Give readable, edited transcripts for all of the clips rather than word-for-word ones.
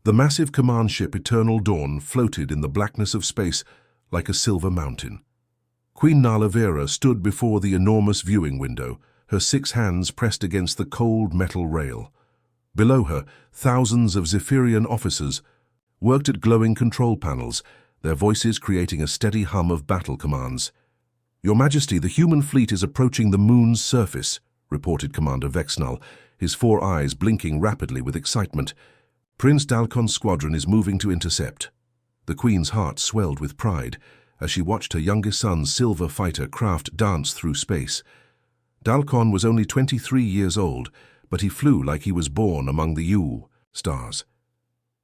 The massive command ship Eternal Dawn floated in the blackness of space like a silver mountain. Queen Nalavera stood before the enormous viewing window, her 6 hands pressed against the cold metal rail. Below her, thousands of Zephyrian officers worked at glowing control panels, their voices creating a steady hum of battle commands. "Your Majesty, the human fleet is approaching the moon's surface," reported Commander Vexnal, his 4 eyes blinking rapidly with excitement. "Prince Dalcon's squadron is moving to intercept." The Queen's heart swelled with pride as she watched her youngest son's silver fighter craft dance through space. Dalcon was only 23 years old, but he flew like he was born among the Yule stars.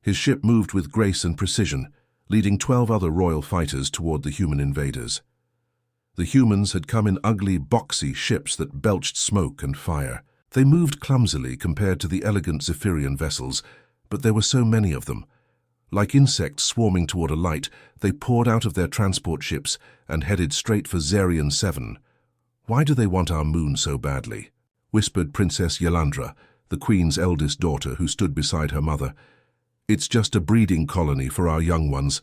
His ship moved with grace and precision, leading 12 other royal fighters toward the human invaders. The humans had come in ugly, boxy ships that belched smoke and fire. They moved clumsily compared to the elegant Zephyrian vessels, but there were so many of them. Like insects swarming toward a light, they poured out of their transport ships and headed straight for Zarian 7. "Why do they want our moon so badly?" whispered Princess Yelandra, the Queen's eldest daughter, who stood beside her mother. "It's just a breeding colony for our young ones."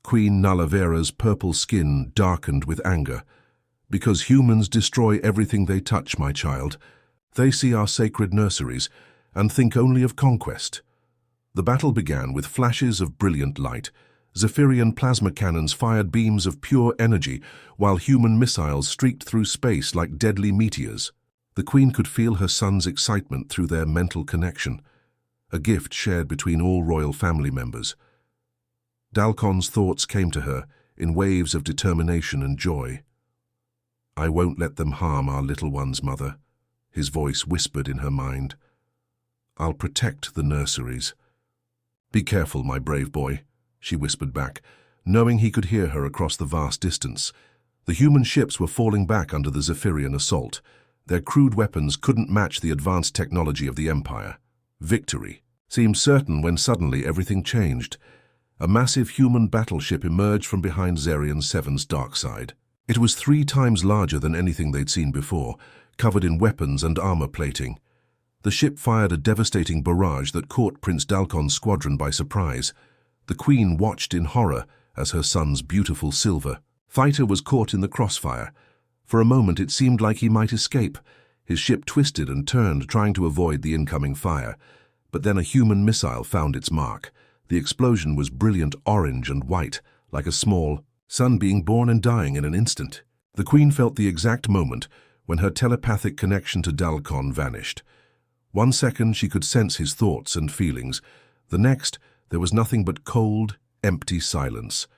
Queen Nalavera's purple skin darkened with anger. "Because humans destroy everything they touch, my child. They see our sacred nurseries and think only of conquest." The battle began with flashes of brilliant light. Zephyrian plasma cannons fired beams of pure energy, while human missiles streaked through space like deadly meteors. The Queen could feel her son's excitement through their mental connection, a gift shared between all royal family members. Dalcon's thoughts came to her in waves of determination and joy. "I won't let them harm our little ones, Mother," his voice whispered in her mind. "I'll protect the nurseries." "Be careful, my brave boy," she whispered back, knowing he could hear her across the vast distance. The human ships were falling back under the Zephyrian assault. Their crude weapons couldn't match the advanced technology of the Empire. Victory seemed certain when suddenly everything changed. A massive human battleship emerged from behind Zarian 7's dark side. It was 3 times larger than anything they'd seen before, covered in weapons and armor plating. The ship fired a devastating barrage that caught Prince Dalcon's squadron by surprise. The Queen watched in horror as her son's beautiful silver fighter was caught in the crossfire. For a moment it seemed like he might escape. His ship twisted and turned, trying to avoid the incoming fire. But then a human missile found its mark. The explosion was brilliant orange and white, like a small sun being born and dying in an instant. The Queen felt the exact moment when her telepathic connection to Dalcon vanished. 1 second she could sense his thoughts and feelings. The next, there was nothing but cold, empty silence.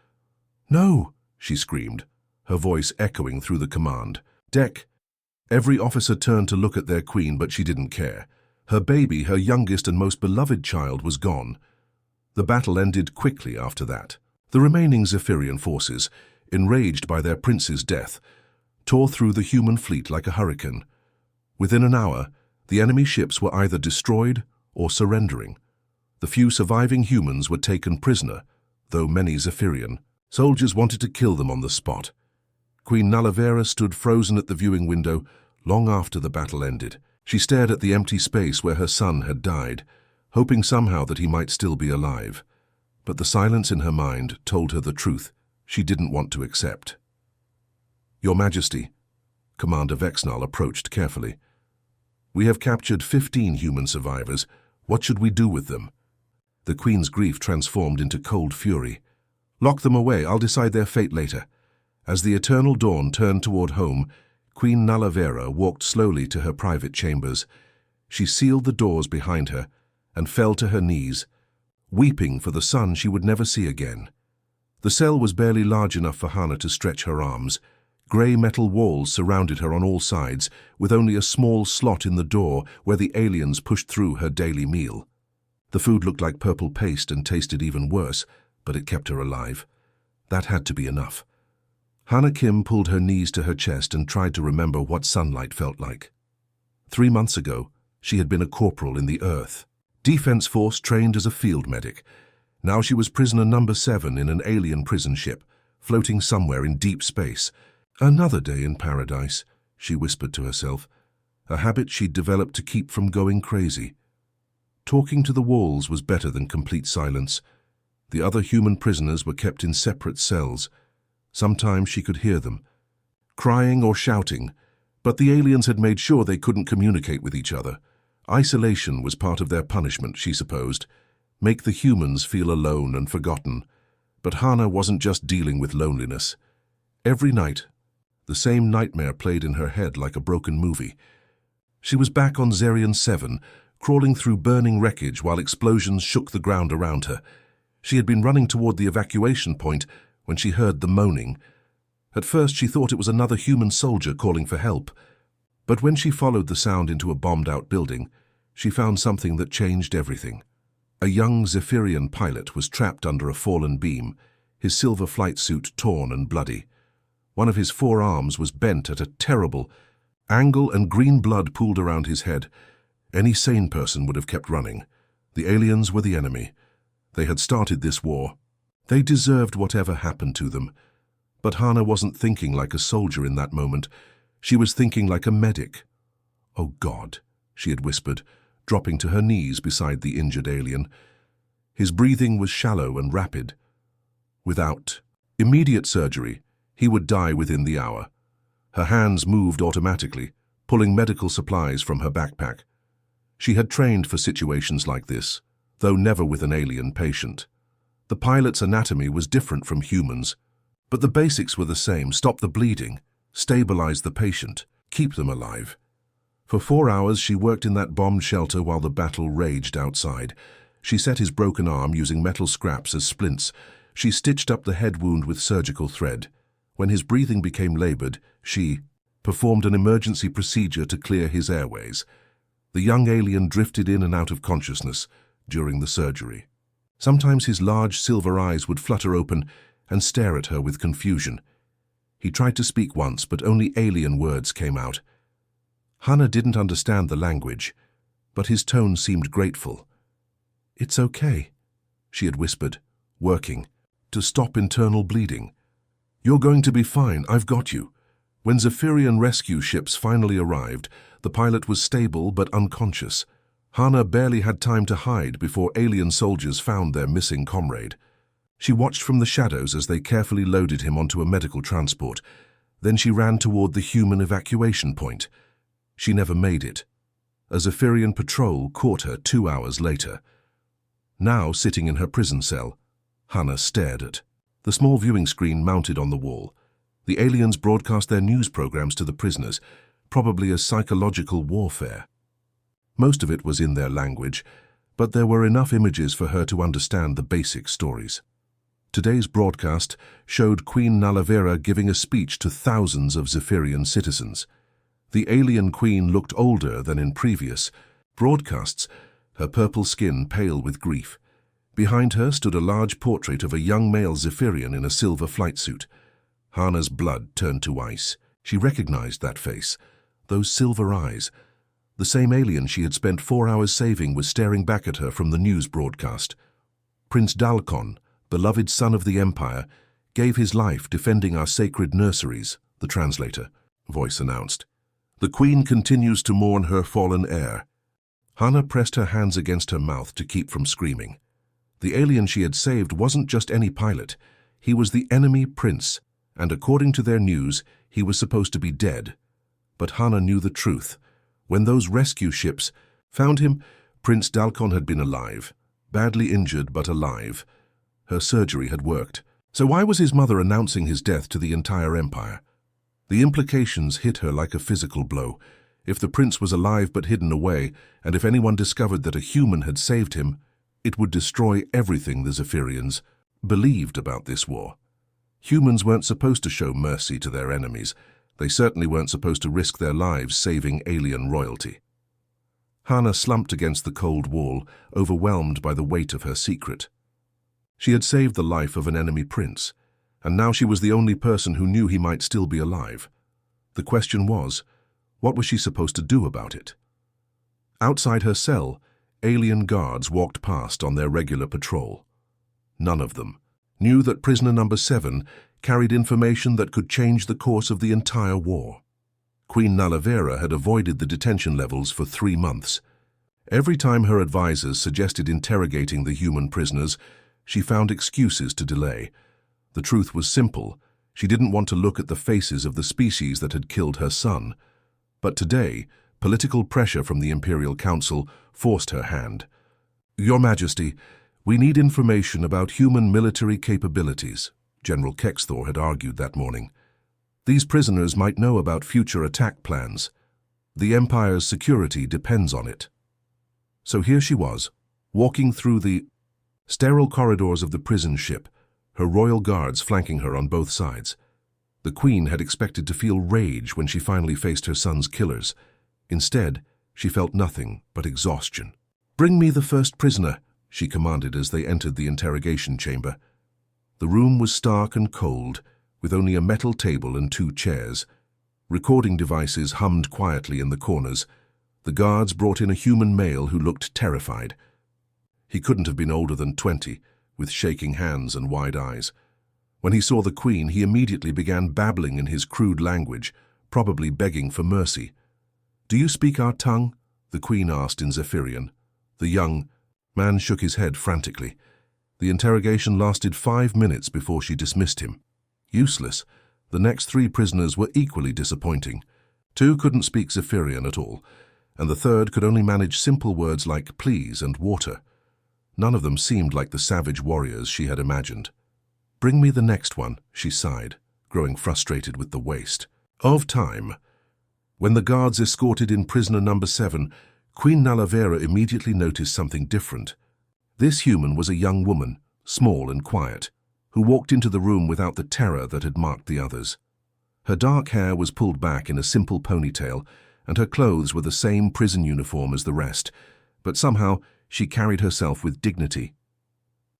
"No!" she screamed, her voice echoing through the command deck. Every officer turned to look at their Queen, but she didn't care. Her baby, her youngest and most beloved child, was gone. The battle ended quickly after that. The remaining Zephyrian forces, enraged by their prince's death, tore through the human fleet like a hurricane. Within an hour, the enemy ships were either destroyed or surrendering. The few surviving humans were taken prisoner, though many Zephyrian soldiers wanted to kill them on the spot. Queen Nalavera stood frozen at the viewing window long after the battle ended. She stared at the empty space where her son had died, hoping somehow that he might still be alive. But the silence in her mind told her the truth she didn't want to accept. "Your Majesty," Commander Vexnal approached carefully. "We have captured 15 human survivors. What should we do with them?" The Queen's grief transformed into cold fury. "Lock them away. I'll decide their fate later." As the Eternal Dawn turned toward home, Queen Nalavera walked slowly to her private chambers. She sealed the doors behind her and fell to her knees, weeping for the son she would never see again. The cell was barely large enough for Hannah to stretch her arms. Grey metal walls surrounded her on all sides, with only a small slot in the door where the aliens pushed through her daily meal. The food looked like purple paste and tasted even worse, but it kept her alive. That had to be enough. Hannah Kim pulled her knees to her chest and tried to remember what sunlight felt like. 3 months ago, she had been a corporal in the Earth Defense Force, trained as a field medic. Now she was prisoner number 7 in an alien prison ship, floating somewhere in deep space. "Another day in paradise," she whispered to herself, a habit she'd developed to keep from going crazy. Talking to the walls was better than complete silence. The other human prisoners were kept in separate cells. Sometimes she could hear them, crying or shouting, but the aliens had made sure they couldn't communicate with each other. Isolation was part of their punishment, she supposed. Make the humans feel alone and forgotten. But Hana wasn't just dealing with loneliness. Every night, the same nightmare played in her head like a broken movie. She was back on Zerion 7, crawling through burning wreckage while explosions shook the ground around her. She had been running toward the evacuation point when she heard the moaning. At first she thought it was another human soldier calling for help. But when she followed the sound into a bombed-out building, she found something that changed everything. A young Zephyrian pilot was trapped under a fallen beam, his silver flight suit torn and bloody. One of his forearms was bent at a terrible angle and green blood pooled around his head. Any sane person would have kept running. The aliens were the enemy. They had started this war. They deserved whatever happened to them. But Hana wasn't thinking like a soldier in that moment. She was thinking like a medic. "Oh God," she had whispered, dropping to her knees beside the injured alien. His breathing was shallow and rapid. Without immediate surgery, he would die within the hour. Her hands moved automatically, pulling medical supplies from her backpack. She had trained for situations like this, though never with an alien patient. The pilot's anatomy was different from humans, but the basics were the same: stop the bleeding, stabilize the patient, keep them alive. For 4 hours she worked in that bombed shelter while the battle raged outside. She set his broken arm using metal scraps as splints. She stitched up the head wound with surgical thread. When his breathing became labored, she performed an emergency procedure to clear his airways. The young alien drifted in and out of consciousness during the surgery. Sometimes his large silver eyes would flutter open and stare at her with confusion. He tried to speak once, but only alien words came out. Hana didn't understand the language, but his tone seemed grateful. "It's okay," she had whispered, working to stop internal bleeding. "You're going to be fine, I've got you." When Zephyrian rescue ships finally arrived, the pilot was stable but unconscious. Hana barely had time to hide before alien soldiers found their missing comrade. She watched from the shadows as they carefully loaded him onto a medical transport. Then she ran toward the human evacuation point. She never made it. A Zephyrian patrol caught her 2 hours later. Now, sitting in her prison cell, Hana stared at the small viewing screen mounted on the wall. The aliens broadcast their news programs to the prisoners, probably as psychological warfare. Most of it was in their language, but there were enough images for her to understand the basic stories. Today's broadcast showed Queen Nalavera giving a speech to thousands of Zephyrian citizens. The alien queen looked older than in previous broadcasts, her purple skin pale with grief. Behind her stood a large portrait of a young male Zephyrian in a silver flight suit. Hana's blood turned to ice. She recognized that face, those silver eyes. The same alien she had spent 4 hours saving was staring back at her from the news broadcast. "Prince Dalkon, beloved son of the Empire, gave his life defending our sacred nurseries," the translator voice announced. "The Queen continues to mourn her fallen heir." Hana pressed her hands against her mouth to keep from screaming. The alien she had saved wasn't just any pilot. He was the enemy prince, and according to their news, he was supposed to be dead. But Hana knew the truth. When those rescue ships found him, Prince Dalkon had been alive, badly injured but alive. Her surgery had worked. So why was his mother announcing his death to the entire empire? The implications hit her like a physical blow. If the prince was alive but hidden away, and if anyone discovered that a human had saved him, it would destroy everything the Zephyrians believed about this war. Humans weren't supposed to show mercy to their enemies. They certainly weren't supposed to risk their lives saving alien royalty. Hana slumped against the cold wall, overwhelmed by the weight of her secret. She had saved the life of an enemy prince, and now she was the only person who knew he might still be alive. The question was, what was she supposed to do about it? Outside her cell, alien guards walked past on their regular patrol. None of them knew that prisoner number 7 carried information that could change the course of the entire war. Queen Nalavera had avoided the detention levels for 3 months. Every time her advisors suggested interrogating the human prisoners, she found excuses to delay. The truth was simple. She didn't want to look at the faces of the species that had killed her son. But today, political pressure from the Imperial Council forced her hand. "Your Majesty, we need information about human military capabilities," General Kexthor had argued that morning. "These prisoners might know about future attack plans. The Empire's security depends on it." So here she was, walking through the sterile corridors of the prison ship, her royal guards flanking her on both sides. The Queen had expected to feel rage when she finally faced her son's killers. Instead, she felt nothing but exhaustion. "Bring me the first prisoner," she commanded as they entered the interrogation chamber. The room was stark and cold, with only a metal table and 2 chairs. Recording devices hummed quietly in the corners. The guards brought in a human male who looked terrified. He couldn't have been older than 20, with shaking hands and wide eyes. When he saw the Queen, he immediately began babbling in his crude language, probably begging for mercy. "Do you speak our tongue?" the Queen asked in Zephyrian. The young man shook his head frantically. The interrogation lasted 5 minutes before she dismissed him. Useless. The next 3 prisoners were equally disappointing. 2 couldn't speak Zephyrian at all, and the third could only manage simple words like please and water. None of them seemed like the savage warriors she had imagined. "Bring me the next one," she sighed, growing frustrated with the waste of time. When the guards escorted in prisoner number 7, Queen Nalavera immediately noticed something different. This human was a young woman, small and quiet, who walked into the room without the terror that had marked the others. Her dark hair was pulled back in a simple ponytail, and her clothes were the same prison uniform as the rest, but somehow she carried herself with dignity.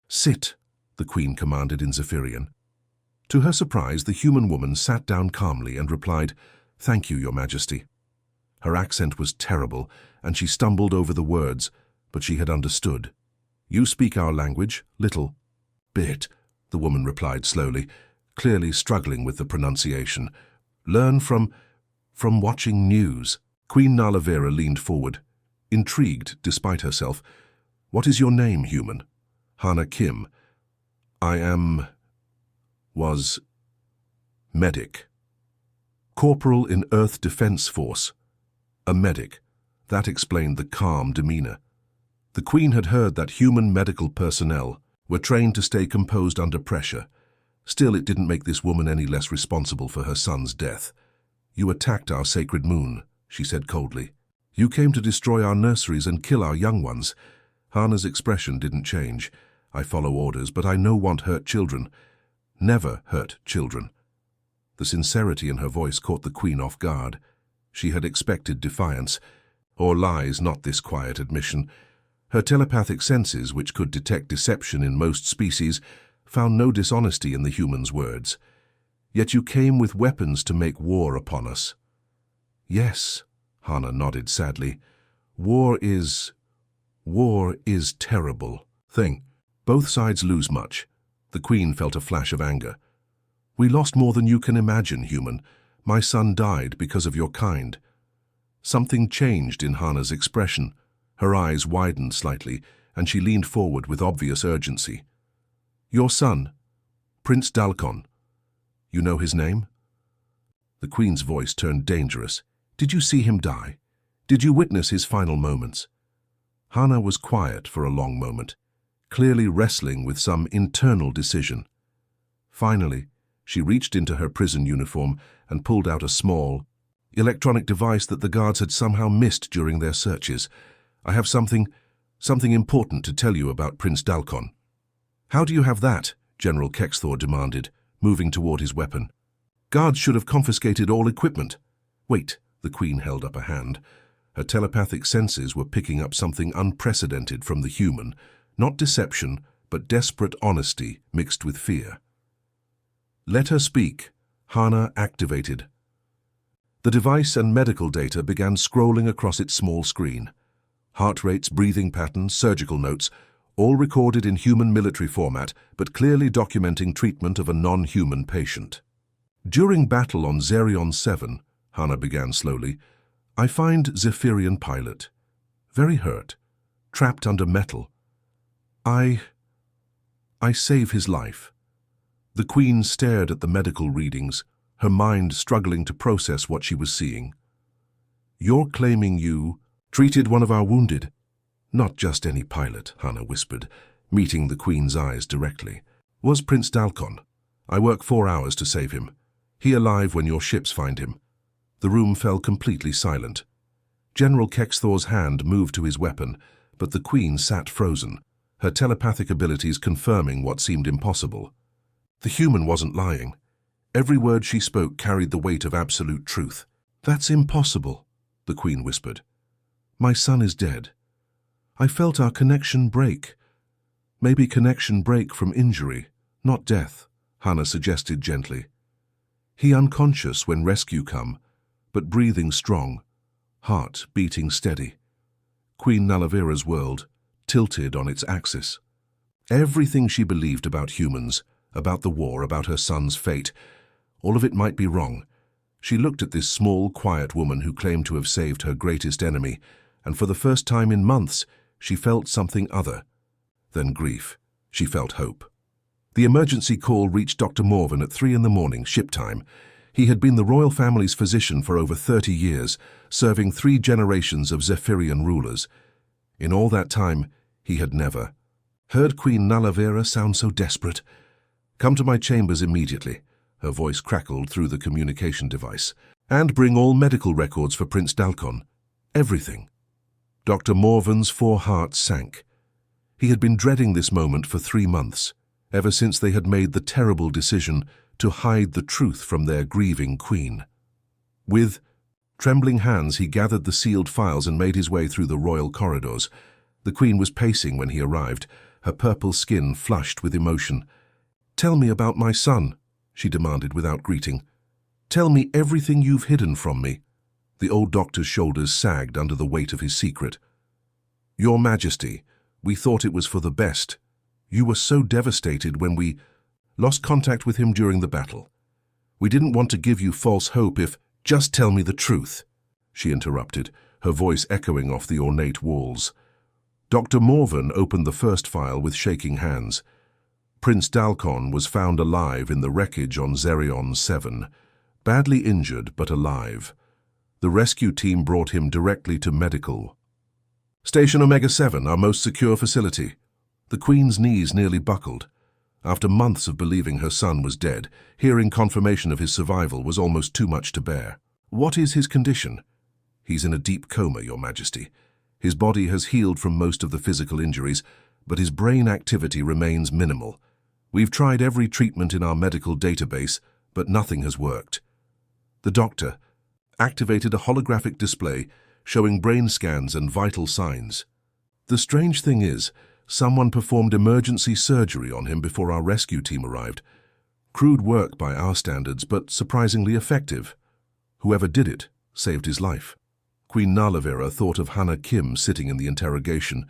"Sit," the Queen commanded in Zephyrian. To her surprise, the human woman sat down calmly and replied, "Thank you, Your Majesty." Her accent was terrible, and she stumbled over the words, but she had understood. "You speak our language, little?" "Bit," the woman replied slowly, clearly struggling with the pronunciation. "Learn from watching news." Queen Nalavera leaned forward, intrigued despite herself. "What is your name, human?" "Hana Kim. I was medic. Corporal in Earth Defense Force." A medic. That explained the calm demeanor. The Queen had heard that human medical personnel were trained to stay composed under pressure. Still, it didn't make this woman any less responsible for her son's death. "You attacked our sacred moon," she said coldly. "You came to destroy our nurseries and kill our young ones." Hana's expression didn't change. "I follow orders, but I no want hurt children. Never hurt children." The sincerity in her voice caught the Queen off guard. She had expected defiance, or lies, not this quiet admission. Her telepathic senses, which could detect deception in most species, found no dishonesty in the human's words. "Yet you came with weapons to make war upon us." "Yes," Hana nodded sadly. War is terrible thing. Both sides lose much." The Queen felt a flash of anger. "We lost more than you can imagine, human. My son died because of your kind." Something changed in Hana's expression. Her eyes widened slightly, and she leaned forward with obvious urgency. "Your son, Prince Dalkon. You know his name?" The Queen's voice turned dangerous. "Did you see him die? Did you witness his final moments?" Hana was quiet for a long moment, clearly wrestling with some internal decision. Finally, she reached into her prison uniform and pulled out a small, electronic device that the guards had somehow missed during their searches. "I have something important to tell you about Prince Dalkon." "How do you have that?" General Kexthor demanded, moving toward his weapon. "Guards should have confiscated all equipment." "Wait," the Queen held up a hand. Her telepathic senses were picking up something unprecedented from the human, not deception, but desperate honesty mixed with fear. "Let her speak." Hana activated. The device and medical data began scrolling across its small screen. Heart rates, breathing patterns, surgical notes, all recorded in human military format, but clearly documenting treatment of a non-human patient. "During battle on Zerion 7, Hana began slowly, I find Zephyrian pilot. Very hurt. trapped under metal. I save his life." The Queen stared at the medical readings, her mind struggling to process what she was seeing. "You're claiming you treated one of our wounded?" "Not just any pilot," Hannah whispered, meeting the Queen's eyes directly. "Was Prince Dalcon. I work 4 hours to save him. He alive when your ships find him." The room fell completely silent. General Kexthor's hand moved to his weapon, but the Queen sat frozen, her telepathic abilities confirming what seemed impossible. The human wasn't lying. Every word she spoke carried the weight of absolute truth. "That's impossible," the Queen whispered. "My son is dead. I felt our connection break. Maybe connection break from injury, not death," Hannah suggested gently. "He unconscious when rescue come, but breathing strong, heart beating steady." Queen Nalavera's world tilted on its axis. Everything she believed about humans, about the war, about her son's fate, all of it might be wrong. She looked at this small, quiet woman who claimed to have saved her greatest enemy, and for the first time in months, she felt something other than grief. She felt hope. The emergency call reached Dr. Morven at 3 a.m, ship time. He had been the royal family's physician for over 30 years, serving 3 generations of Zephyrian rulers. In all that time, he had never heard Queen Nalavera sound so desperate. "Come to my chambers immediately," her voice crackled through the communication device, "and bring all medical records for Prince Dalcon. Everything." Dr. Morven's 4 hearts sank. He had been dreading this moment for 3 months, ever since they had made the terrible decision to hide the truth from their grieving queen. With trembling hands, he gathered the sealed files and made his way through the royal corridors. The Queen was pacing when he arrived, her purple skin flushed with emotion. "Tell me about my son," she demanded without greeting. "Tell me everything you've hidden from me." The old doctor's shoulders sagged under the weight of his secret. "Your Majesty, we thought it was for the best. You were so devastated when we lost contact with him during the battle. We didn't want to give you false hope if—" "Just tell me the truth," she interrupted, her voice echoing off the ornate walls. Dr. Morven opened the first file with shaking hands. Prince Dalcon was found alive in the wreckage on Zerion 7, badly injured but alive. The rescue team brought him directly to medical. "Station Omega 7, our most secure facility." The Queen's knees nearly buckled. After months of believing her son was dead, hearing confirmation of his survival was almost too much to bear. "What is his condition?" "He's in a deep coma, Your Majesty. His body has healed from most of the physical injuries, but his brain activity remains minimal. We've tried every treatment in our medical database, but nothing has worked." The doctor activated a holographic display showing brain scans and vital signs. "The strange thing is, someone performed emergency surgery on him before our rescue team arrived. Crude work by our standards, but surprisingly effective. Whoever did it saved his life." Queen Nalavera thought of Hannah Kim sitting in the interrogation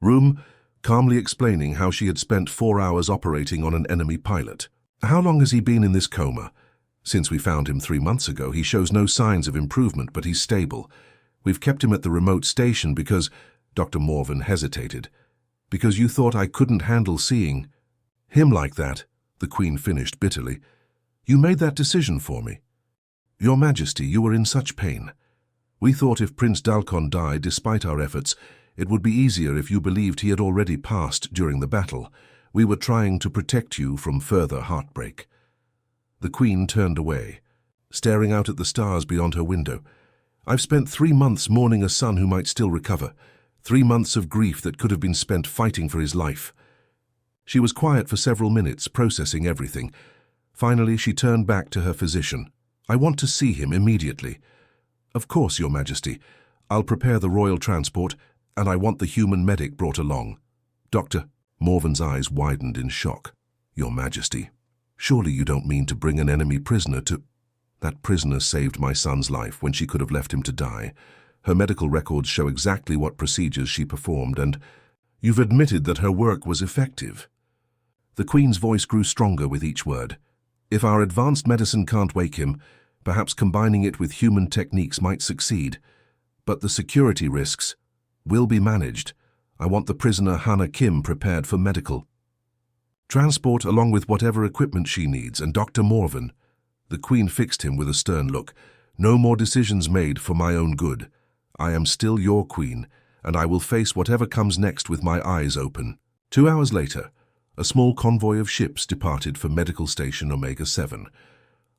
room, calmly explaining how she had spent 4 hours operating on an enemy pilot. "How long has he been in this coma?" "Since we found him 3 months ago. He shows no signs of improvement, but he's stable. We've kept him at the remote station because—" Dr. Morven hesitated. "Because you thought I couldn't handle seeing him like that," the Queen finished bitterly. "You made that decision for me. Your Majesty, you were in such pain. We thought if Prince Dalcon died despite our efforts, it would be easier if you believed he had already passed during the battle. We were trying to protect you from further heartbreak." The Queen turned away, staring out at the stars beyond her window. "I've spent 3 months mourning a son who might still recover. 3 months of grief that could have been spent fighting for his life." She was quiet for several minutes, processing everything. Finally, she turned back to her physician. "I want to see him immediately." "Of course, Your Majesty. I'll prepare the royal transport, and I want the human medic brought along." "Dr." Morven's eyes widened in shock. "Your Majesty, surely you don't mean to bring an enemy prisoner to—" "That prisoner saved my son's life when she could have left him to die. Her medical records show exactly what procedures she performed, and you've admitted that her work was effective." The Queen's voice grew stronger with each word. "If our advanced medicine can't wake him, perhaps combining it with human techniques might succeed. But the security risks will be managed. I want the prisoner Hannah Kim prepared for medical transport along with whatever equipment she needs, and Dr. Morven." The Queen fixed him with a stern look. "No more decisions made for my own good. I am still your queen, and I will face whatever comes next with my eyes open." 2 hours later, a small convoy of ships departed for Medical Station Omega-7.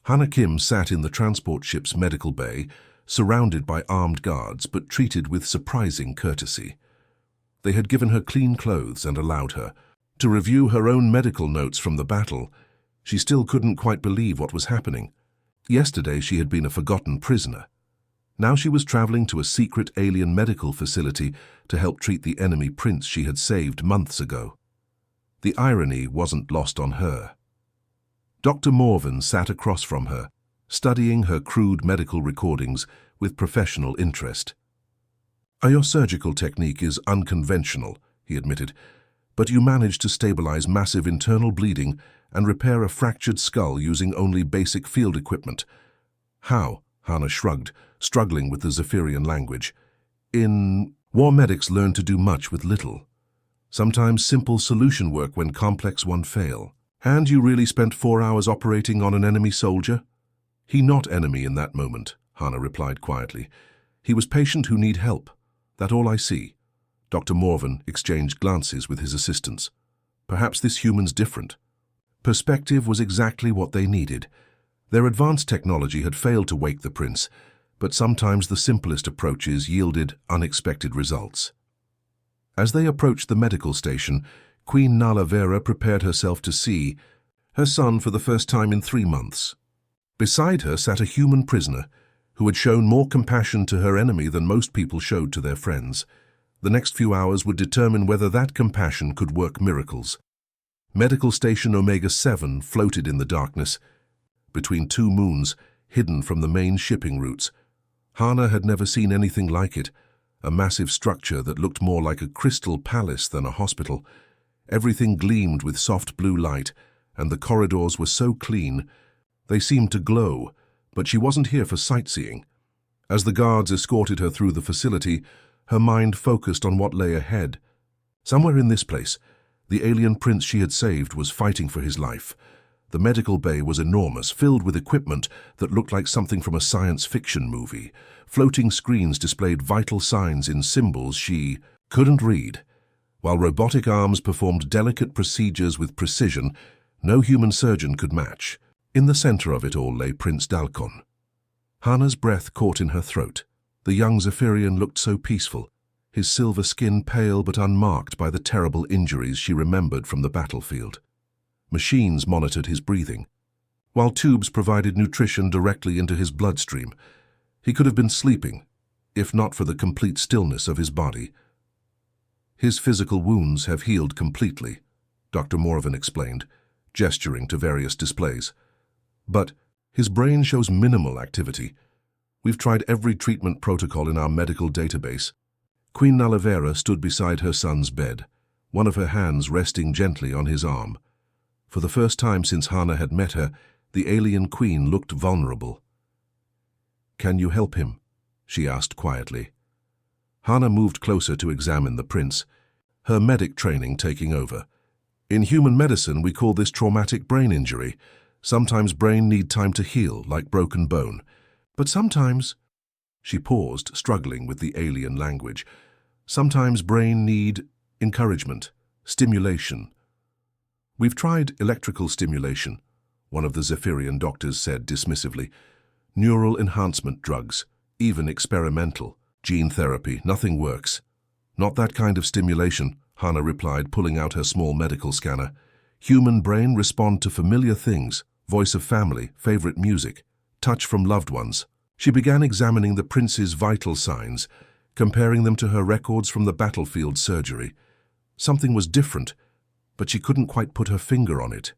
Hannah Kim sat in the transport ship's medical bay, surrounded by armed guards, but treated with surprising courtesy. They had given her clean clothes and allowed her to review her own medical notes from the battle. She still couldn't quite believe what was happening. Yesterday she had been a forgotten prisoner. Now she was traveling to a secret alien medical facility to help treat the enemy prince she had saved months ago. The irony wasn't lost on her. Dr. Morven sat across from her, studying her crude medical recordings with professional interest. "Your surgical technique is unconventional," he admitted, "but you managed to stabilize massive internal bleeding and repair a fractured skull using only basic field equipment." "How?" Hannah shrugged, struggling with the Zephyrian language. "In war, medics learn to do much with little. Sometimes simple solution work when complex one fail." "And you really spent 4 hours operating on an enemy soldier?" "He not enemy in that moment," Hannah replied quietly. "He was patient who need help. That all I see." Dr. Morven exchanged glances with his assistants. Perhaps this human's different. Perspective was exactly what they needed. Their advanced technology had failed to wake the prince, but sometimes the simplest approaches yielded unexpected results. As they approached the medical station, Queen Nala Vera prepared herself to see her son for the first time in 3 months. Beside her sat a human prisoner who had shown more compassion to her enemy than most people showed to their friends. The next few hours would determine whether that compassion could work miracles. Medical Station Omega-7 floated in the darkness, between 2 moons, hidden from the main shipping routes. Hannah had never seen anything like it, a massive structure that looked more like a crystal palace than a hospital. Everything gleamed with soft blue light, and the corridors were so clean, they seemed to glow, but she wasn't here for sightseeing. As the guards escorted her through the facility, her mind focused on what lay ahead. Somewhere in this place, the alien prince she had saved was fighting for his life. The medical bay was enormous, filled with equipment that looked like something from a science fiction movie. Floating screens displayed vital signs in symbols she couldn't read, while robotic arms performed delicate procedures with precision no human surgeon could match. In the center of it all lay Prince Dalkon. Hannah's breath caught in her throat. The young Zephyrian looked so peaceful, his silver skin pale but unmarked by the terrible injuries she remembered from the battlefield. Machines monitored his breathing, while tubes provided nutrition directly into his bloodstream. He could have been sleeping, if not for the complete stillness of his body. "His physical wounds have healed completely," Dr. Morven explained, gesturing to various displays. "But his brain shows minimal activity. We've tried every treatment protocol in our medical database." Queen Nalavera stood beside her son's bed, one of her hands resting gently on his arm. For the first time since Hannah had met her, the alien queen looked vulnerable. "Can you help him?" she asked quietly. Hannah moved closer to examine the prince, her medic training taking over. "In human medicine, we call this traumatic brain injury. Sometimes brain need time to heal, like broken bone. But sometimes—" She paused, struggling with the alien language. "Sometimes brain need encouragement, stimulation." "We've tried electrical stimulation," one of the Zephyrian doctors said dismissively. "Neural enhancement drugs, even experimental. Gene therapy, nothing works." "Not that kind of stimulation," Hannah replied, pulling out her small medical scanner. "Human brain respond to familiar things, voice of family, favorite music, touch from loved ones." She began examining the prince's vital signs, comparing them to her records from the battlefield surgery. Something was different, but she couldn't quite put her finger on it.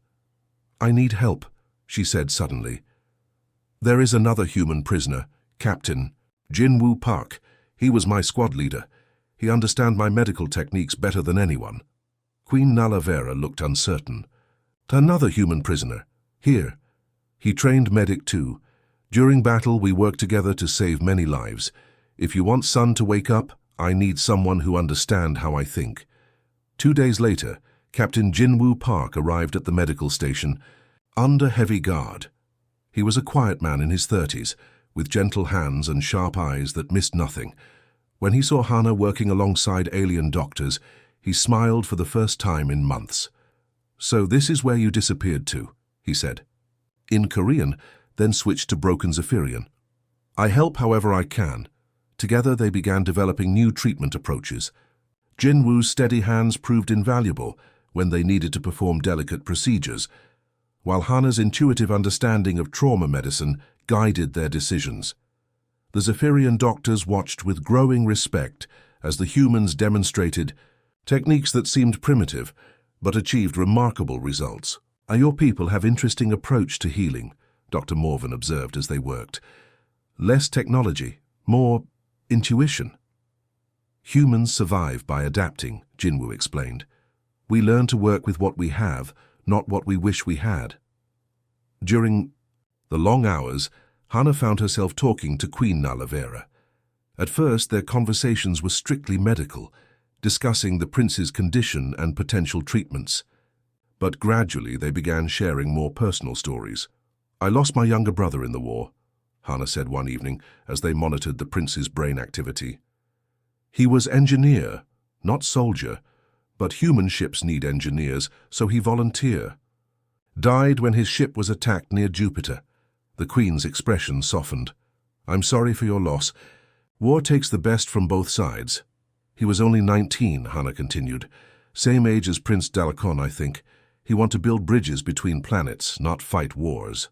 "I need help," she said suddenly. "There is another human prisoner, Captain Jin-Woo Park. He was my squad leader. He understands my medical techniques better than anyone." Queen Nalavera looked uncertain. "Another human prisoner. Here. He trained medic too. During battle, we worked together to save many lives. If you want son to wake up, I need someone who understands how I think. 2 days later, Captain Jinwoo Park arrived at the medical station under heavy guard. He was a quiet man in his 30s, with gentle hands and sharp eyes that missed nothing. When he saw Hana working alongside alien doctors, he smiled for the first time in months. "So this is where you disappeared to," he said. In Korean, then switched to broken Zephyrian. "I help however I can." Together they began developing new treatment approaches. Jinwoo's steady hands proved invaluable when they needed to perform delicate procedures, while Hana's intuitive understanding of trauma medicine guided their decisions. The Zephyrian doctors watched with growing respect as the humans demonstrated techniques that seemed primitive but achieved remarkable results. "Your people have interesting approach to healing," Dr. Morvan observed as they worked. "Less technology, more intuition." "Humans survive by adapting," Jinwoo explained. "We learn to work with what we have, not what we wish we had." During the long hours, Hana found herself talking to Queen Nalavera. At first, their conversations were strictly medical, discussing the prince's condition and potential treatments. But gradually they began sharing more personal stories. "I lost my younger brother in the war," Hana said one evening as they monitored the prince's brain activity. "He was engineer, not soldier, but human ships need engineers, so he volunteered. Died when his ship was attacked near Jupiter." The Queen's expression softened. "I'm sorry for your loss. War takes the best from both sides." "He was only 19, Hana continued. "Same age as Prince Dalakon, I think. He wants to build bridges between planets, not fight wars."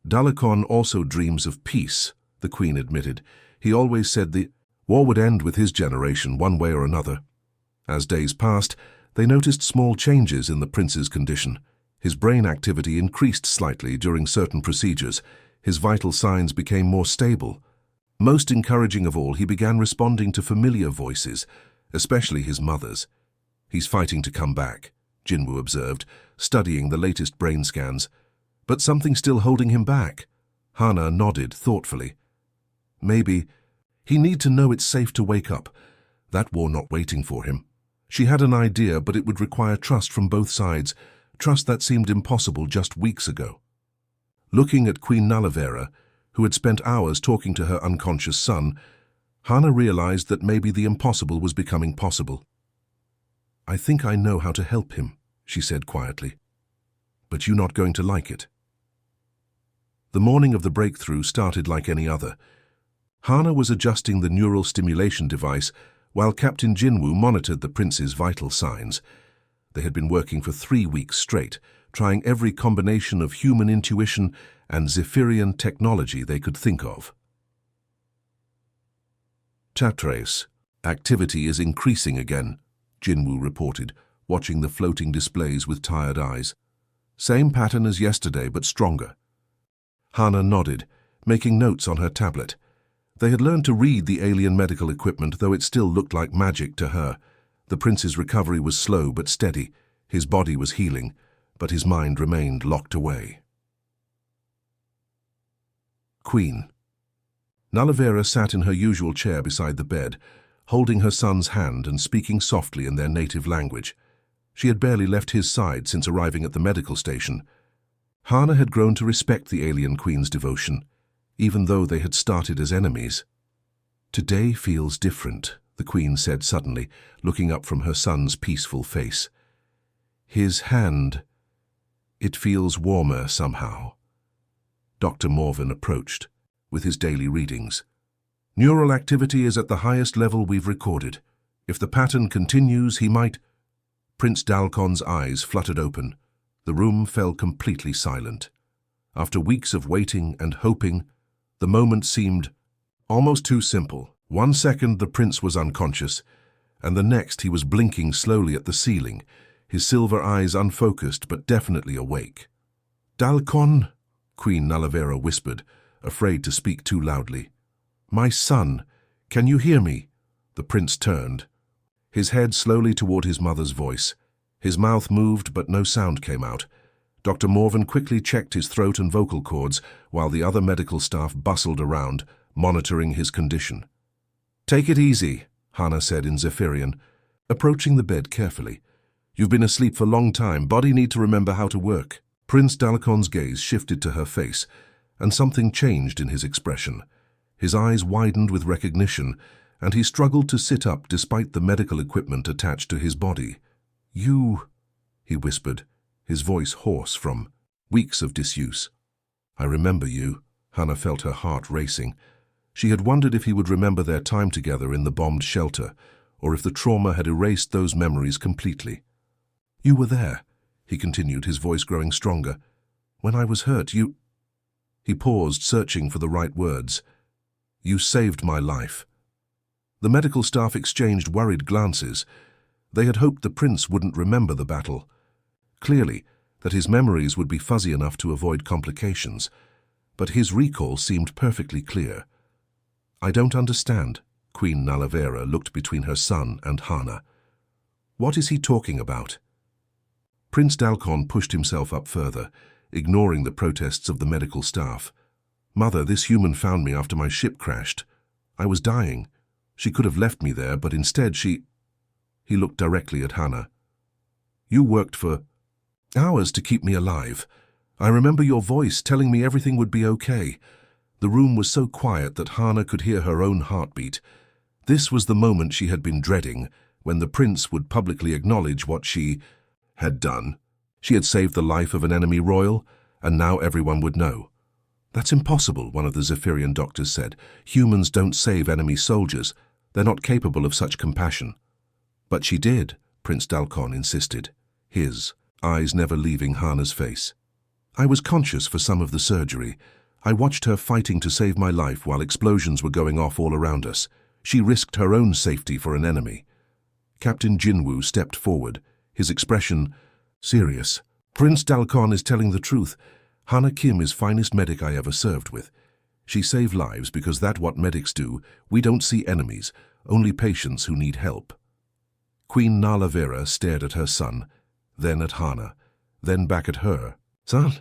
"Dalakon also dreams of peace," the Queen admitted. "He always said the war would end with his generation one way or another." As days passed, they noticed small changes in the prince's condition. His brain activity increased slightly during certain procedures. His vital signs became more stable. Most encouraging of all, he began responding to familiar voices, especially his mother's. "He's fighting to come back," Jinwoo observed, studying the latest brain scans. "But something's still holding him back." Hana nodded thoughtfully. "Maybe he need to know it's safe to wake up. That war not waiting for him." She had an idea, but it would require trust from both sides, trust that seemed impossible just weeks ago. Looking at Queen Nalavera, who had spent hours talking to her unconscious son, Hana realized that maybe the impossible was becoming possible. "I think I know how to help him," she said quietly. "But you're not going to like it." The morning of the breakthrough started like any other. Hana was adjusting the neural stimulation device while Captain Jinwoo monitored the prince's vital signs. They had been working for 3 weeks straight, trying every combination of human intuition and Zephyrian technology they could think of. "Chatrace, activity is increasing again," Jinwoo reported, watching the floating displays with tired eyes. "Same pattern as yesterday, but stronger." Hana nodded, making notes on her tablet. They had learned to read the alien medical equipment, though it still looked like magic to her. The prince's recovery was slow but steady. His body was healing, but his mind remained locked away. Queen. Nalavera sat in her usual chair beside the bed, holding her son's hand and speaking softly in their native language. She had barely left his side since arriving at the medical station. Hana had grown to respect the alien queen's devotion, even though they had started as enemies. "Today feels different," the queen said suddenly, looking up from her son's peaceful face. "His hand, it feels warmer somehow." Dr. Morvan approached, with his daily readings. "Neural activity is at the highest level we've recorded. If the pattern continues, he might—" Prince Dalkon's eyes fluttered open. The room fell completely silent. After weeks of waiting and hoping, the moment seemed almost too simple. 1 second the prince was unconscious, and the next he was blinking slowly at the ceiling, his silver eyes unfocused but definitely awake. "Dalkon," Queen Nalavera whispered, afraid to speak too loudly. "My son, can you hear me?" The prince turned, his head slowly toward his mother's voice. His mouth moved, but no sound came out. Dr. Morvan quickly checked his throat and vocal cords, while the other medical staff bustled around, monitoring his condition. "Take it easy," Hana said in Zephyrian, approaching the bed carefully. You've been asleep for a long time. Body need to remember how to work. Prince Dalkon's gaze shifted to her face, and something changed in his expression. His eyes widened with recognition, and he struggled to sit up despite the medical equipment attached to his body. You, he whispered, his voice hoarse from weeks of disuse. I remember you. Hana felt her heart racing. She had wondered if he would remember their time together in the bombed shelter, or if the trauma had erased those memories completely. You were there, he continued, his voice growing stronger. When I was hurt, you... He paused, searching for the right words. You saved my life. The medical staff exchanged worried glances. They had hoped the prince wouldn't remember the battle. Clearly, that his memories would be fuzzy enough to avoid complications. But his recall seemed perfectly clear. I don't understand. Queen Nalavera looked between her son and Hana. What is he talking about? Prince Dalkon pushed himself up further, ignoring the protests of the medical staff. Mother, this human found me after my ship crashed. I was dying. She could have left me there, but instead she... He looked directly at Hana. You worked for hours to keep me alive. I remember your voice telling me everything would be okay. The room was so quiet that Hana could hear her own heartbeat. This was the moment she had been dreading, when the prince would publicly acknowledge what she had done. She had saved the life of an enemy royal, and now everyone would know. That's impossible, one of the Zephyrian doctors said. Humans don't save enemy soldiers. They're not capable of such compassion. But she did, Prince Dalkon insisted, his eyes never leaving Hana's face. I was conscious for some of the surgery. I watched her fighting to save my life while explosions were going off all around us. She risked her own safety for an enemy. Captain Jinwoo stepped forward, his expression serious. Prince Dalkon is telling the truth. Hana Kim is finest medic I ever served with. She saved lives because that's what medics do. We don't see enemies, only patients who need help. Queen Nalavera stared at her son, then at Hana, then back at her. Son?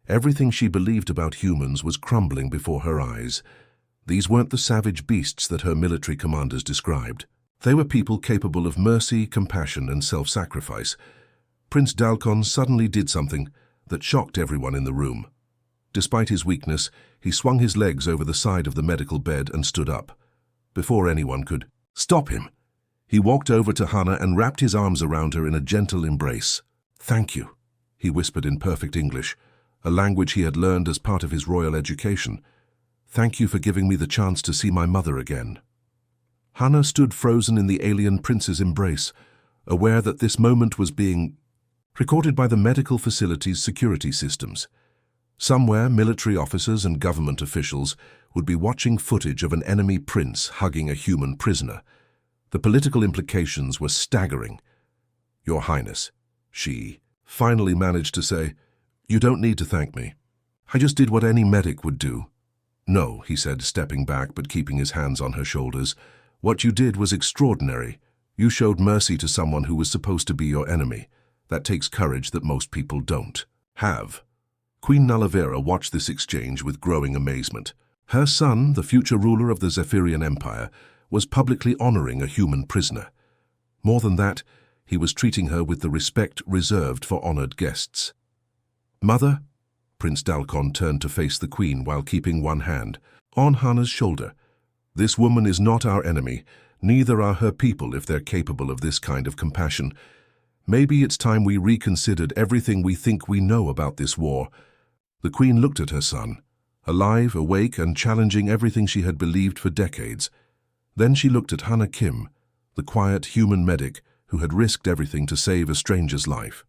Everything she believed about humans was crumbling before her eyes. These weren't the savage beasts that her military commanders described. They were people capable of mercy, compassion, and self-sacrifice. Prince Dalkon suddenly did something that shocked everyone in the room. Despite his weakness, he swung his legs over the side of the medical bed and stood up. Before anyone could stop him, he walked over to Hana and wrapped his arms around her in a gentle embrace. Thank you, he whispered in perfect English, a language he had learned as part of his royal education. Thank you for giving me the chance to see my mother again. Hana stood frozen in the alien prince's embrace, aware that this moment was being recorded by the medical facility's security systems. Somewhere, military officers and government officials would be watching footage of an enemy prince hugging a human prisoner. The political implications were staggering. Your Highness, she finally managed to say, you don't need to thank me. I just did what any medic would do. No, he said, stepping back but keeping his hands on her shoulders. What you did was extraordinary. You showed mercy to someone who was supposed to be your enemy. That takes courage that most people don't have. Queen Nalavera watched this exchange with growing amazement. Her son, the future ruler of the Zephyrian Empire, was publicly honoring a human prisoner. More than that, he was treating her with the respect reserved for honored guests. Mother? Prince Dalkon turned to face the Queen while keeping one hand on Hana's shoulder. This woman is not our enemy, neither are her people if they're capable of this kind of compassion. Maybe it's time we reconsidered everything we think we know about this war. The Queen looked at her son, alive, awake, and challenging everything she had believed for decades. Then she looked at Hana Kim, the quiet human medic who had risked everything to save a stranger's life.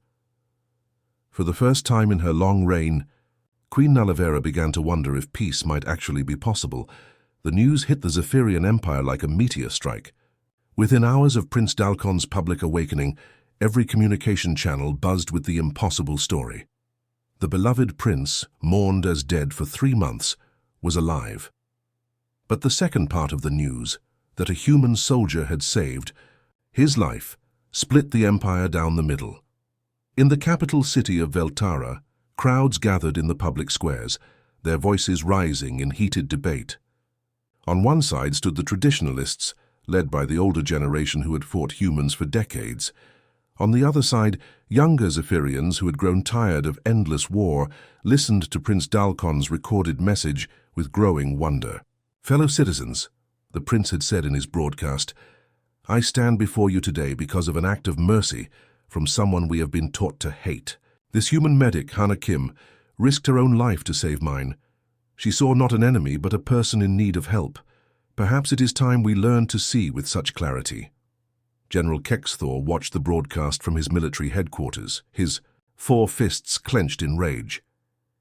For the first time in her long reign, Queen Nalavera began to wonder if peace might actually be possible. The news hit the Zephyrian Empire like a meteor strike. Within hours of Prince Dalkon's public awakening, every communication channel buzzed with the impossible story. The beloved prince, mourned as dead for 3 months, was alive. But the second part of the news, that a human soldier had saved his life, split the empire down the middle. In the capital city of Veltara, crowds gathered in the public squares, their voices rising in heated debate. On one side stood the traditionalists, led by the older generation who had fought humans for decades. On the other side, younger Zephyrians who had grown tired of endless war listened to Prince Dalcon's recorded message with growing wonder. "Fellow citizens," the prince had said in his broadcast, "I stand before you today because of an act of mercy from someone we have been taught to hate. This human medic, Hana Kim, risked her own life to save mine. She saw not an enemy but a person in need of help. Perhaps it is time we learn to see with such clarity." General Kexthor watched the broadcast from his military headquarters, his 4 fists clenched in rage.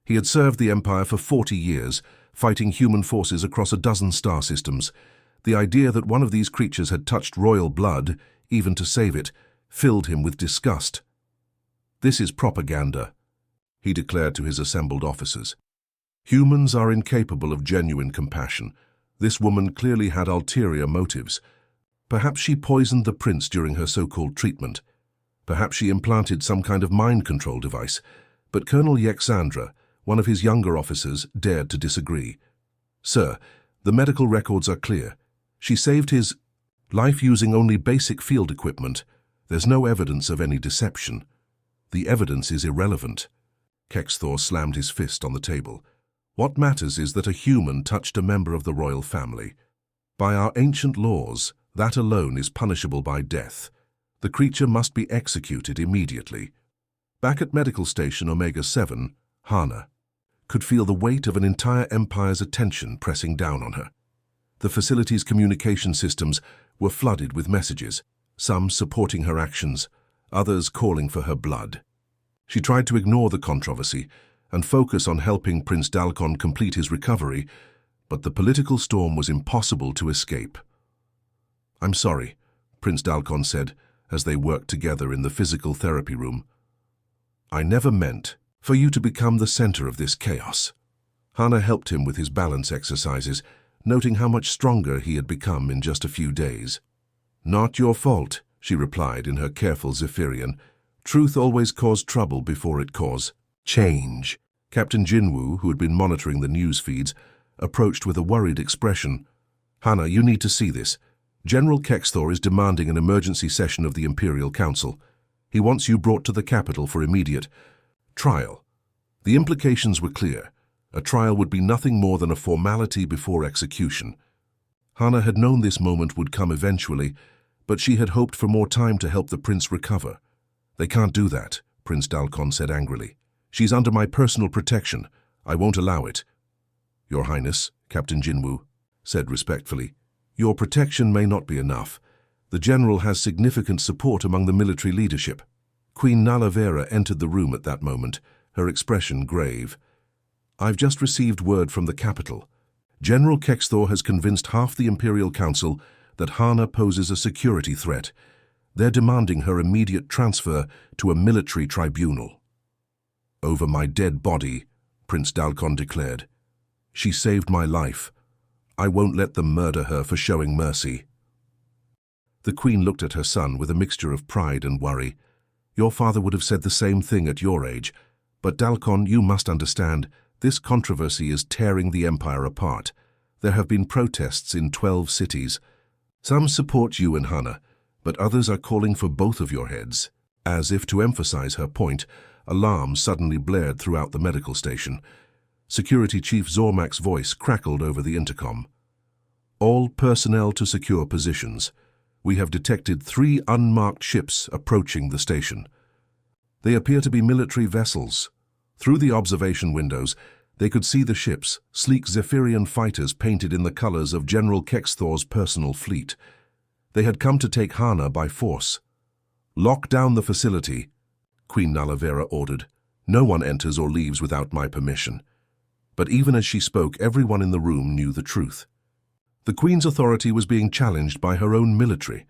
He had served the Empire for 40 years, fighting human forces across a dozen star systems. The idea that one of these creatures had touched royal blood, even to save it, filled him with disgust. "This is propaganda," he declared to his assembled officers. "Humans are incapable of genuine compassion. This woman clearly had ulterior motives. Perhaps she poisoned the prince during her so-called treatment. Perhaps she implanted some kind of mind control device. But Colonel Yexandra, one of his younger officers, dared to disagree. "Sir, the medical records are clear. She saved his life using only basic field equipment. There's no evidence of any deception. The evidence is irrelevant." Kexthor slammed his fist on the table. "What matters is that a human touched a member of the royal family. By our ancient laws, that alone is punishable by death. The creature must be executed immediately." Back at Medical Station Omega-7, Hana could feel the weight of an entire empire's attention pressing down on her. The facility's communication systems were flooded with messages, some supporting her actions, others calling for her blood. She tried to ignore the controversy and focus on helping Prince Dalcon complete his recovery, but the political storm was impossible to escape. "I'm sorry," Prince Dalcon said as they worked together in the physical therapy room. "I never meant for you to become the center of this chaos." Hana helped him with his balance exercises, noting how much stronger he had become in just a few days. "Not your fault," she replied in her careful Zephyrian. "Truth always caused trouble before it caused change." Captain Jinwoo, who had been monitoring the news feeds, approached with a worried expression. "Hana, you need to see this. General Kexthor is demanding an emergency session of the Imperial Council. He wants you brought to the capital for immediate trial." The implications were clear. A trial would be nothing more than a formality before execution. Hana had known this moment would come eventually, but she had hoped for more time to help the prince recover. "They can't do that," Prince Dalcon said angrily. "She's under my personal protection. I won't allow it." "Your Highness," Captain Jinwoo said respectfully, "your protection may not be enough. The general has significant support among the military leadership." Queen Nalavera entered the room at that moment, her expression grave. "I've just received word from the capital. General Kexthor has convinced half the Imperial Council that Hana poses a security threat. They're demanding her immediate transfer to a military tribunal." "Over my dead body," Prince Dalcon declared. "She saved my life. I won't let them murder her for showing mercy." The Queen looked at her son with a mixture of pride and worry. "Your father would have said the same thing at your age. But Dalcon, you must understand, this controversy is tearing the Empire apart. There have been protests in 12 cities. Some support you and Hana, but others are calling for both of your heads." As if to emphasize her point, alarms suddenly blared throughout the medical station. Security Chief Zormak's voice crackled over the intercom. "All personnel to secure positions. We have detected 3 unmarked ships approaching the station. They appear to be military vessels. Through the observation windows, they could see the ships, sleek Zephyrian fighters painted in the colors of General Kexthor's personal fleet. They had come to take Hana by force." "Lock down the facility," Queen Nalavera ordered. "No one enters or leaves without my permission." But even as she spoke, everyone in the room knew the truth. The Queen's authority was being challenged by her own military.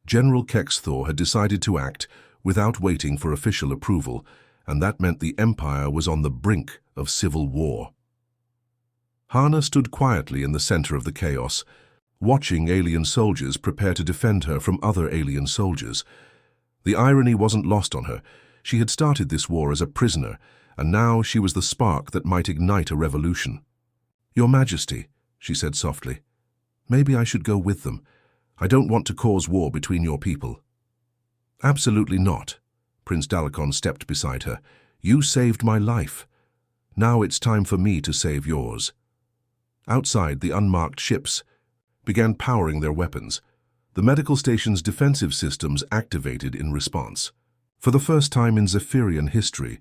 General Kexthor had decided to act without waiting for official approval, and that meant the Empire was on the brink of civil war. Hana stood quietly in the center of the chaos, watching alien soldiers prepare to defend her from other alien soldiers. The irony wasn't lost on her. She had started this war as a prisoner, and now she was the spark that might ignite a revolution. "Your Majesty," she said softly, "maybe I should go with them. I don't want to cause war between your people." "Absolutely not." Prince Dalakon stepped beside her. "You saved my life. Now it's time for me to save yours." Outside, the unmarked ships began powering their weapons. The medical station's defensive systems activated in response. For the first time in Zephyrian history,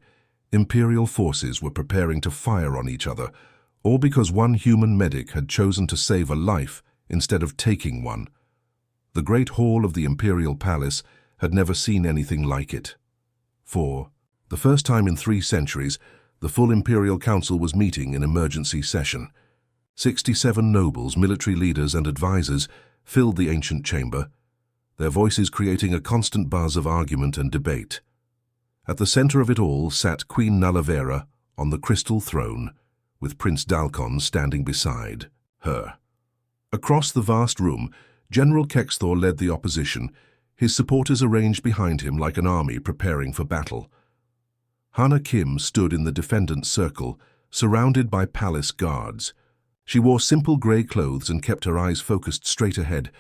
Imperial forces were preparing to fire on each other, all because one human medic had chosen to save a life instead of taking one. The Great Hall of the Imperial Palace had never seen anything like it. For the first time in 3 centuries, the full Imperial Council was meeting in emergency session. 67 nobles, military leaders, and advisors filled the ancient chamber, their voices creating a constant buzz of argument and debate. At the center of it all sat Queen Nalavera on the crystal throne, with Prince Dalakon standing beside her. Across the vast room, General Kexthor led the opposition, his supporters arranged behind him like an army preparing for battle. Hana Kim stood in the defendant's circle, surrounded by palace guards. She wore simple grey clothes and kept her eyes focused straight ahead,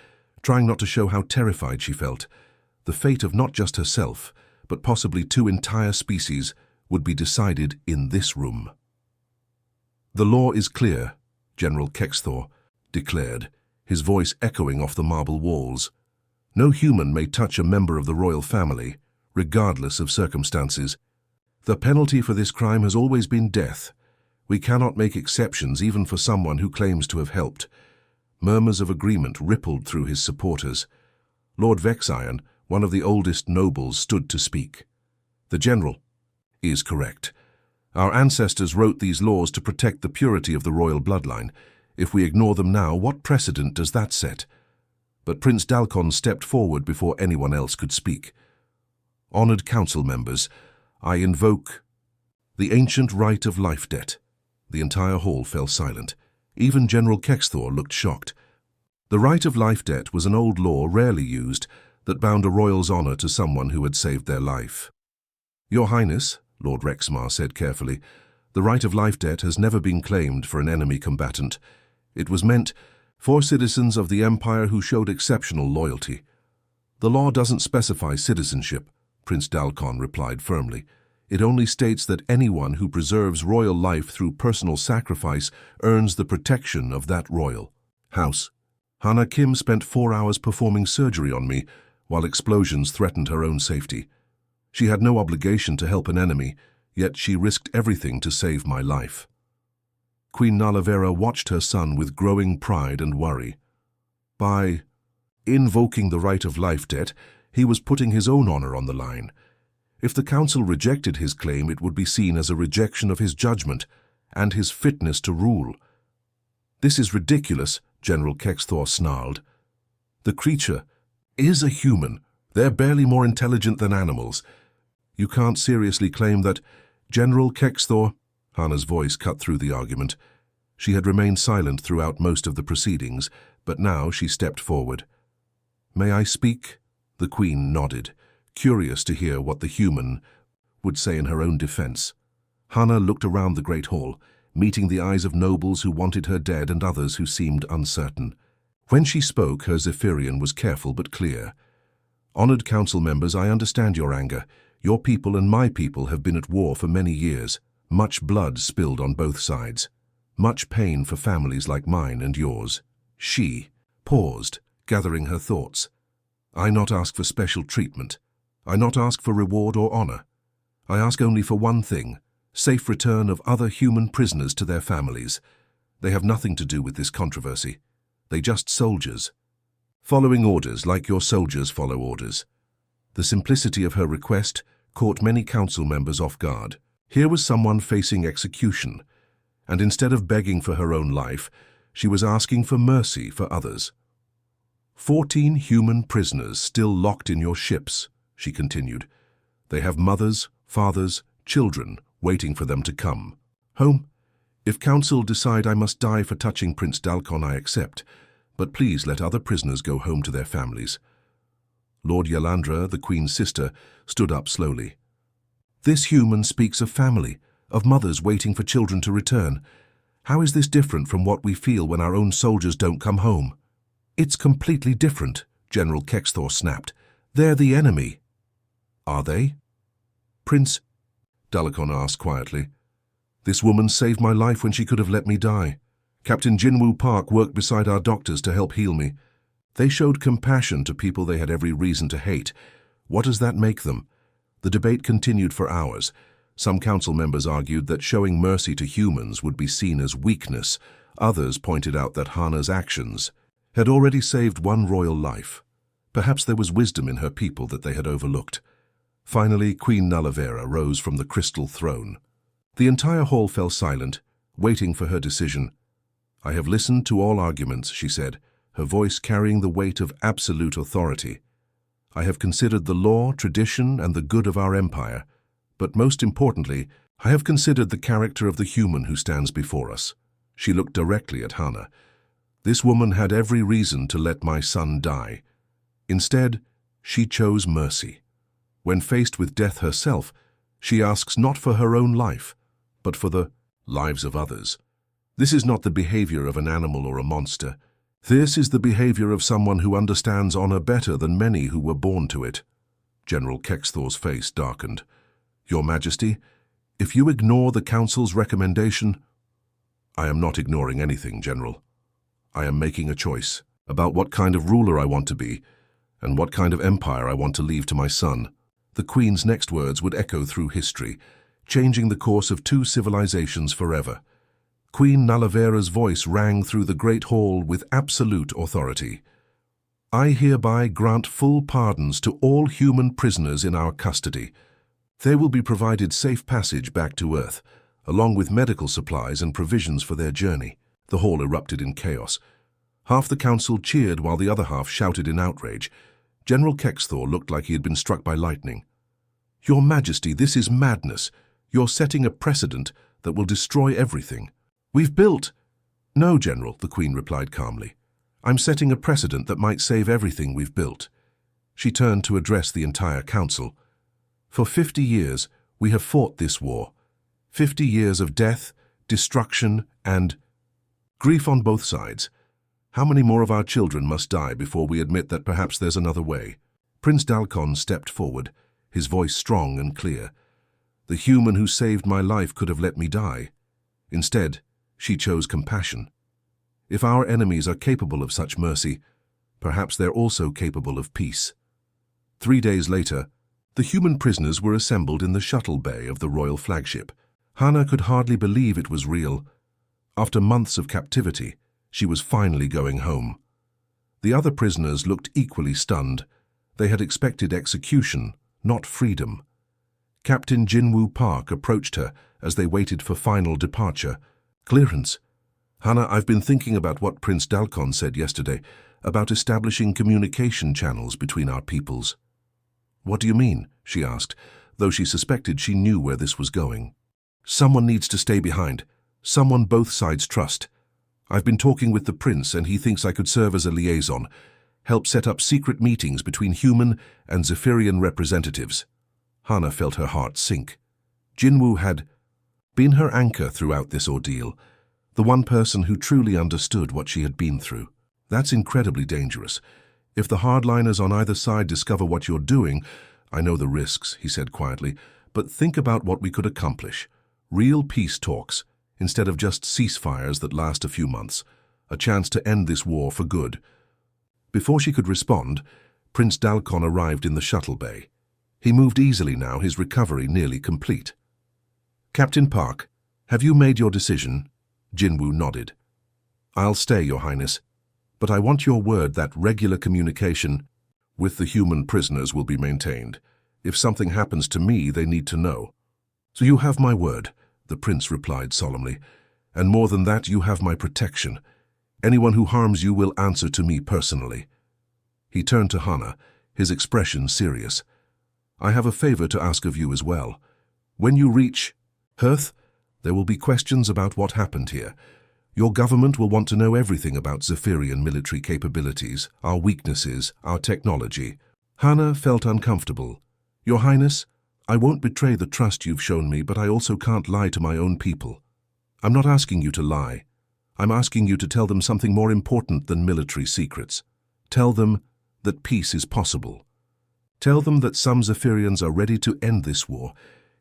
trying not to show how terrified she felt. The fate of not just herself, but possibly 2 entire species, would be decided in this room. "The law is clear," General Kexthor declared, his voice echoing off the marble walls. "No human may touch a member of the royal family, regardless of circumstances. The penalty for this crime has always been death. We cannot make exceptions even for someone who claims to have helped." Murmurs of agreement rippled through his supporters. Lord Vexion, one of the oldest nobles, stood to speak. "The general is correct. Our ancestors wrote these laws to protect the purity of the royal bloodline. If we ignore them now, what precedent does that set?" But Prince Dalakon stepped forward before anyone else could speak. "Honored council members, I invoke the ancient right of life debt." The entire hall fell silent. Even General Kexthor looked shocked. The right of life debt was an old law rarely used that bound a royal's honor to someone who had saved their life. "Your Highness," Lord Rexmar said carefully, "the right of life debt has never been claimed for an enemy combatant. It was meant for citizens of the Empire who showed exceptional loyalty." "The law doesn't specify citizenship," Prince Dalakon replied firmly. "It only states that anyone who preserves royal life through personal sacrifice earns the protection of that royal house. Hana Kim spent 4 hours performing surgery on me while explosions threatened her own safety. She had no obligation to help an enemy, yet she risked everything to save my life." Queen Nalavera watched her son with growing pride and worry. By invoking the right of life debt, he was putting his own honor on the line. If the council rejected his claim, it would be seen as a rejection of his judgment and his fitness to rule. "This is ridiculous," General Kexthor snarled. "The creature is a human. They're barely more intelligent than animals. You can't seriously claim that—" "General Kexthor," Hana's voice cut through the argument. She had remained silent throughout most of the proceedings, but now she stepped forward. "May I speak?" The Queen nodded, curious to hear what the human would say in her own defense. Hana looked around the great hall, meeting the eyes of nobles who wanted her dead and others who seemed uncertain. When she spoke, her Zephyrian was careful but clear. "Honored council members, I understand your anger. Your people and my people have been at war for many years. Much blood spilled on both sides. Much pain for families like mine and yours." She paused, gathering her thoughts. "I not ask for special treatment. I not ask for reward or honor. I ask only for one thing, safe return of other human prisoners to their families. They have nothing to do with this controversy. They just soldiers. Following orders like your soldiers follow orders." The simplicity of her request caught many council members off guard. Here was someone facing execution, and instead of begging for her own life, she was asking for mercy for others. 14 human prisoners still locked in your ships," she continued. "They have mothers, fathers, children waiting for them to come home. If council decide I must die for touching Prince Dalakon, I accept, but please let other prisoners go home to their families." Lord Yalandra, the Queen's sister, stood up slowly. "This human speaks of family, of mothers waiting for children to return. How is this different from what we feel when our own soldiers don't come home?" It's completely different, General Kexthor snapped. They're the enemy. Are they? Prince, Dalakon asked quietly. This woman saved my life when she could have let me die. Captain Jinwoo Park worked beside our doctors to help heal me. They showed compassion to people they had every reason to hate. What does that make them? The debate continued for hours. Some council members argued that showing mercy to humans would be seen as weakness. Others pointed out that Hana's actions had already saved one royal life. Perhaps there was wisdom in her people that they had overlooked. Finally, Queen Nalavera rose from the crystal throne. The entire hall fell silent, waiting for her decision. I have listened to all arguments, she said, her voice carrying the weight of absolute authority. I have considered the law, tradition, and the good of our empire. But most importantly, I have considered the character of the human who stands before us. She looked directly at Hana. This woman had every reason to let my son die. Instead, she chose mercy. When faced with death herself, she asks not for her own life, but for the lives of others. This is not the behavior of an animal or a monster. This is the behavior of someone who understands honor better than many who were born to it. General Kexthor's face darkened. Your Majesty, if you ignore the Council's recommendation— I am not ignoring anything, General. I am making a choice about what kind of ruler I want to be and what kind of empire I want to leave to my son. The Queen's next words would echo through history, changing the course of two civilizations forever. Queen Nalavera's voice rang through the great hall with absolute authority. I hereby grant full pardons to all human prisoners in our custody. They will be provided safe passage back to Earth, along with medical supplies and provisions for their journey. The hall erupted in chaos. Half the council cheered while the other half shouted in outrage. General Kexthor looked like he had been struck by lightning. Your Majesty, this is madness. You're setting a precedent that will destroy everything. We've built— No, General, the Queen replied calmly. I'm setting a precedent that might save everything we've built. She turned to address the entire council. For 50 years, we have fought this war. 50 years of death, destruction, and grief on both sides. How many more of our children must die before we admit that perhaps there's another way? Prince Dalakon stepped forward, his voice strong and clear. The human who saved my life could have let me die. Instead, she chose compassion. If our enemies are capable of such mercy, perhaps they're also capable of peace. 3 days later, the human prisoners were assembled in the shuttle bay of the royal flagship. Hana could hardly believe it was real. After months of captivity, she was finally going home. The other prisoners looked equally stunned. They had expected execution, not freedom. Captain Jinwoo Park approached her as they waited for final departure. Clearance. Hana, I've been thinking about what Prince Dalakon said yesterday, about establishing communication channels between our peoples. What do you mean? She asked, though she suspected she knew where this was going. Someone needs to stay behind. Someone both sides trust. I've been talking with the prince and he thinks I could serve as a liaison, help set up secret meetings between human and Zephyrian representatives. Hana felt her heart sink. Jinwoo had been her anchor throughout this ordeal, the one person who truly understood what she had been through. That's incredibly dangerous. If the hardliners on either side discover what you're doing— I know the risks, he said quietly, but think about what we could accomplish. Real peace talks, instead of just ceasefires that last a few months. A chance to end this war for good. Before she could respond, Prince Dalakon arrived in the shuttle bay. He moved easily now, his recovery nearly complete. Captain Park, have you made your decision? Jinwoo nodded. I'll stay, Your Highness, but I want your word that regular communication with the human prisoners will be maintained. If something happens to me, they need to know. So you have my word, the prince replied solemnly, and more than that, you have my protection. Anyone who harms you will answer to me personally. He turned to Hana, his expression serious. I have a favor to ask of you as well. When you reach Earth, there will be questions about what happened here. Your government will want to know everything about Zephyrian military capabilities, our weaknesses, our technology. Hana felt uncomfortable. Your Highness, I won't betray the trust you've shown me, but I also can't lie to my own people. I'm not asking you to lie. I'm asking you to tell them something more important than military secrets. Tell them that peace is possible. Tell them that some Zephyrians are ready to end this war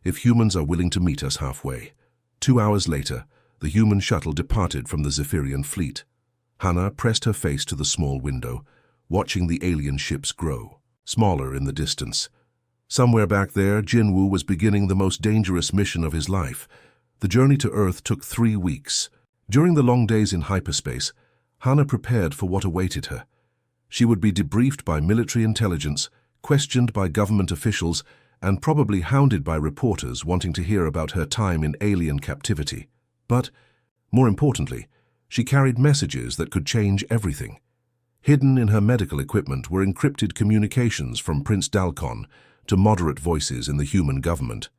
if humans are willing to meet us halfway. 2 hours later, the human shuttle departed from the Zephyrian fleet. Hannah pressed her face to the small window, watching the alien ships grow, smaller in the distance. Somewhere back there, Jinwoo was beginning the most dangerous mission of his life. The journey to Earth took 3 weeks. During the long days in hyperspace, Hannah prepared for what awaited her. She would be debriefed by military intelligence, questioned by government officials, and probably hounded by reporters wanting to hear about her time in alien captivity. But, more importantly, she carried messages that could change everything. Hidden in her medical equipment were encrypted communications from Prince Dalkon to moderate voices in the human government.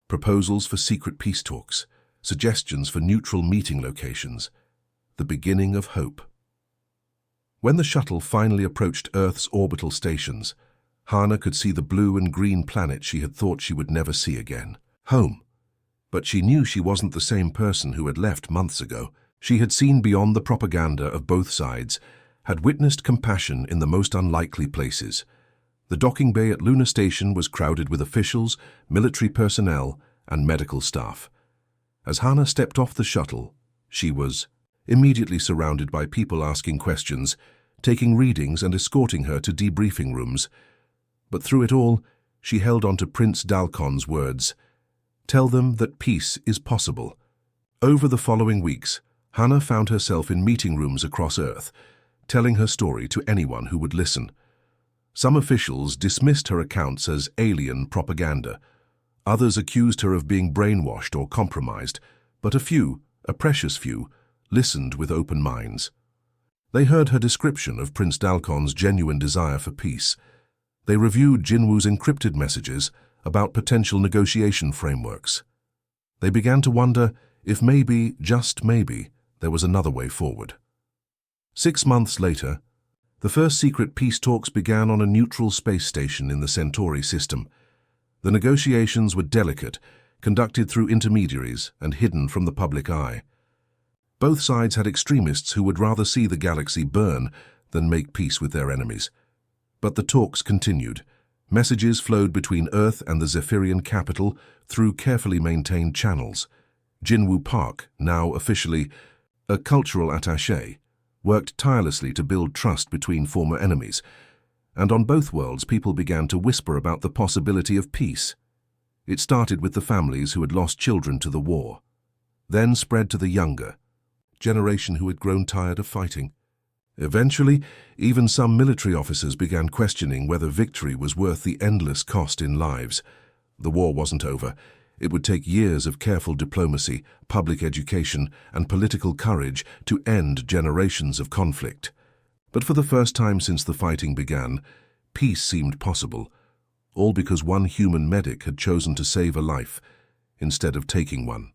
Proposals for secret peace talks, suggestions for neutral meeting locations. The beginning of hope. When the shuttle finally approached Earth's orbital stations, Hannah could see the blue and green planet she had thought she would never see again. Home. But she knew she wasn't the same person who had left months ago. She had seen beyond the propaganda of both sides, had witnessed compassion in the most unlikely places. The docking bay at Luna Station was crowded with officials, military personnel, and medical staff. As Hannah stepped off the shuttle, she was immediately surrounded by people asking questions, taking readings and escorting her to debriefing rooms. But through it all, she held on to Prince Dalkon's words. Tell them that peace is possible. Over the following weeks, Hannah found herself in meeting rooms across Earth, telling her story to anyone who would listen. Some officials dismissed her accounts as alien propaganda. Others accused her of being brainwashed or compromised, but a precious few, listened with open minds. They heard her description of Prince Dalkon's genuine desire for peace. They reviewed Jinwoo's encrypted messages about potential negotiation frameworks. They began to wonder if maybe, just maybe, there was another way forward. 6 months later, the first secret peace talks began on a neutral space station in the Centauri system. The negotiations were delicate, conducted through intermediaries and hidden from the public eye. Both sides had extremists who would rather see the galaxy burn than make peace with their enemies. But the talks continued. Messages flowed between Earth and the Zephyrian capital through carefully maintained channels. Jinwoo Park, now officially a cultural attaché, worked tirelessly to build trust between former enemies, and on both worlds people began to whisper about the possibility of peace. It started with the families who had lost children to the war, then spread to the younger generation who had grown tired of fighting. Eventually, even some military officers began questioning whether victory was worth the endless cost in lives. The war wasn't over. It would take years of careful diplomacy, public education, and political courage to end generations of conflict. But for the first time since the fighting began, peace seemed possible, all because one human medic had chosen to save a life instead of taking one.